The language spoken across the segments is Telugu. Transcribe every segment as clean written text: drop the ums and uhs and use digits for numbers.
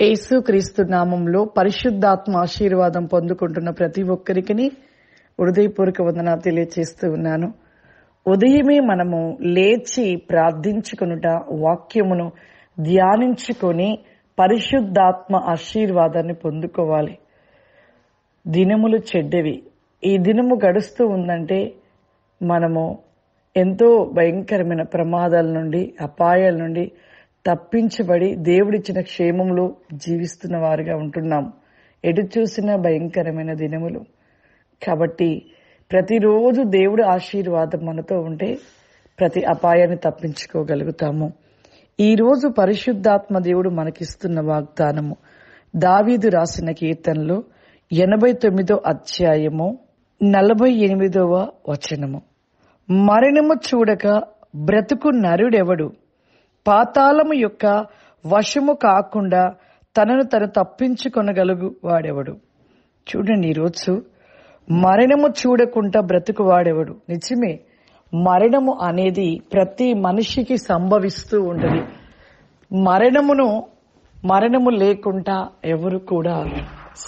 యేసుక్రీస్తు నామంలో పరిశుద్ధాత్మ ఆశీర్వాదం పొందుకుంటున్న ప్రతి ఒక్కరికి హృదయపూర్వక వందనాలు తెలియజేస్తూ ఉన్నాను. ఉదయమే మనము లేచి ప్రార్థించుకొనుట, వాక్యమును ధ్యానించుకొని పరిశుద్ధాత్మ ఆశీర్వాదాన్ని పొందుకోవాలి. దినములు చెడ్డవి. ఈ దినము గడుస్తూ ఉందంటే మనము ఎంతో భయంకరమైన ప్రమాదాల నుండి, అపాయాల నుండి తప్పించబడి దేవుడిచ్చిన క్షేమంలో జీవిస్తున్న వారుగా ఉంటున్నాం. ఎటు చూసినా భయంకరమైన దినములు. కాబట్టి ప్రతిరోజు దేవుడి ఆశీర్వాదం మనతో ఉంటే ప్రతి అపాయాన్ని తప్పించుకోగలుగుతాము. ఈరోజు పరిశుద్ధాత్మ దేవుడు మనకిస్తున్న వాగ్దానము దావీదు రాసిన కీర్తనలో 89వ అధ్యాయము 48వ వచనము. మరణము చూడక బ్రతుకు నరుడెవడు? పాతాళము యొక్క వశము కాకుండా తనను తను తప్పించుకొనగలుగు వాడెవడు? చూడండి, ఈరోజు మరణము చూడకుండా బ్రతుకు వాడెవడు? నిజమే, మరణము అనేది ప్రతి మనిషికి సంభవిస్తూ ఉంటుంది. మరణము లేకుండా ఎవరు కూడా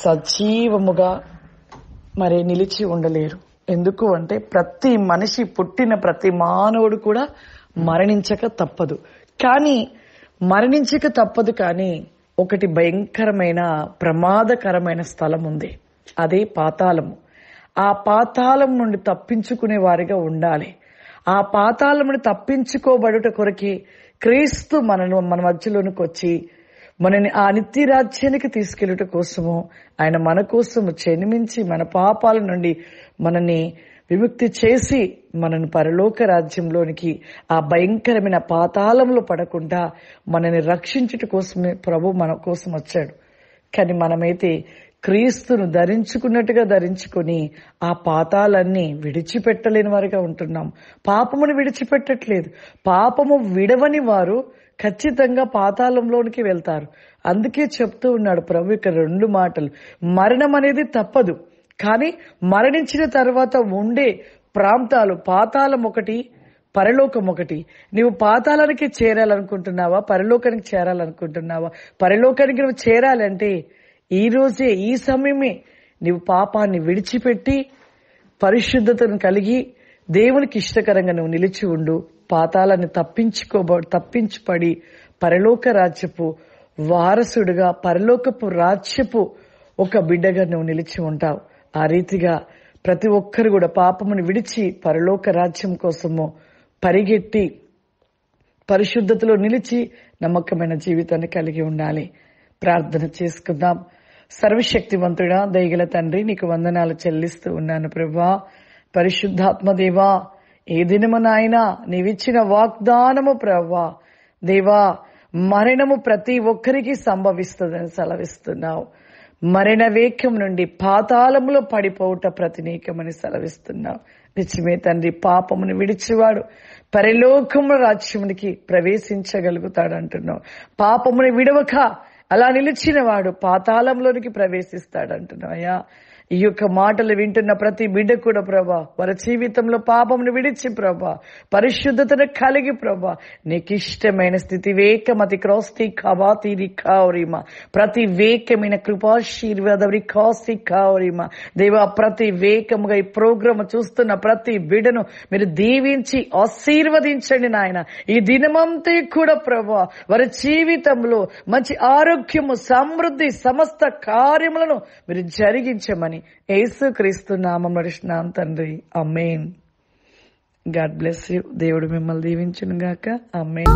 సజీవముగా నిలిచి ఉండలేరు. ఎందుకు అంటే ప్రతి మనిషి, పుట్టిన ప్రతి మానవుడు కూడా మరణించక తప్పదు. కానీ ఒకటి భయంకరమైన ప్రమాదకరమైన స్థలం ఉంది. అదే పాతాళము. ఆ పాతాళం నుండి తప్పించుకునే వారిగా ఉండాలి. ఆ పాతాళం నుండి తప్పించుకోబడుట కొరకే క్రీస్తు మన మధ్యలోనికి వచ్చి మనని ఆ నిత్య రాజ్యానికి తీసుకెళ్లుట కోసము ఆయన మన కోసము జన్మించి మన పాపాల నుండి మనని విముక్తి చేసి మనను పరలోక రాజ్యంలోనికి, ఆ భయంకరమైన పాతాళంలో పడకుండా మనని రక్షించుట కోసమే ప్రభు మన కోసం వచ్చాడు. కానీ మనమైతే క్రీస్తును ధరించుకున్నట్టుగా ధరించుకొని ఆ పాతాలన్నీ విడిచిపెట్టలేని వారిగా ఉంటున్నాం. పాపమును విడిచిపెట్టట్లేదు. పాపము విడవని వారు ఖచ్చితంగా పాతాళంలోనికి వెళ్తారు. అందుకే చెప్తూ ఉన్నాడు ప్రభు ఇక్కడ 2 మాటలు. మరణం అనేది తప్పదు, కానీ మరణించిన తర్వాత ఉండే ప్రాంతాలు పాతాళం ఒకటి, పరలోకం ఒకటి. నువ్వు పాతాళానికి చేరాలనుకుంటున్నావా? పరలోకానికి చేరాలనుకుంటున్నావా? పరలోకానికి నువ్వు చేరాలంటే ఈ రోజే, ఈ సమయమే నీవు పాపాన్ని విడిచిపెట్టి పరిశుద్ధతను కలిగి దేవునికి ఇష్టకరంగా నువ్వు నిలిచి ఉండు. పాతాళాన్ని తప్పించుపడి పరలోక రాజ్యపు వారసుడుగా, పరలోకపు రాజ్యపు ఒక బిడ్డగా నువ్వు నిలిచి ఉంటావు. ఆ రీతిగా ప్రతి ఒక్కరు కూడా పాపమును విడిచి పరలోక రాజ్యం కోసము పరిగెట్టి పరిశుద్ధతలో నిలిచి నమ్మకమైన జీవితాన్ని కలిగి ఉండాలి. ప్రార్థన చేసుకుందాం. సర్వశక్తివంతుడా, దయగల తండ్రి, నీకు వందనాలు చెల్లిస్తూ ఉన్నాను ప్రభువా. పరిశుద్ధాత్మ దేవా, ఏ దినము నాయనా నీవిచ్చిన వాగ్దానము ప్రభువా దేవా, మరణము ప్రతి ఒక్కరికి సంభవిస్తుందని సెలవిస్తున్నావు. మరణ వేక్యం నుండి పాతాళములో పడిపోవుట ప్రతినీకమని సెలవిస్తున్నావు. నిజమే తండ్రి, పాపమును విడిచివాడు పరలోకము రాజ్యమునికి ప్రవేశించగలుగుతాడు అంటున్నావు. పాపమును విడవక అలా నిలిచిన వాడు పాతాళంలోనికి ప్రవేశిస్తాడంటున్నావు. అయ్యా, ఈ యొక్క మాటలు వింటున్న ప్రతి బిడ్డ కూడా ప్రభా, వారి జీవితంలో పాపమును విడిచి ప్రభా, పరిశుద్ధతను కలిగి ప్రభా, నీకు ఇష్టమైన స్థితి వేకమతి క్రోస్తి కవాతి రికావరిమ, ప్రతి వేకమైన కృపాశీర్వాద రికాస్తి కావరిమ దేవా, ప్రతి వేకముగా ఈ ప్రోగ్రామ్ చూస్తున్న ప్రతి బిడ్డను మీరు దీవించి ఆశీర్వదించండి నాయన. ఈ దినమంతా కూడా ప్రభా, వారి జీవితంలో మంచి ఆరోగ్యము, సమృద్ధి, సమస్త కార్యములను మీరు జరిగించమని యేసుక్రీస్తు నామములో అడుగుచున్నాను తండ్రి. ఆమేన్. God bless you. దేవుడు మిమ్మల్ని దీవించును గాక. ఆమేన్.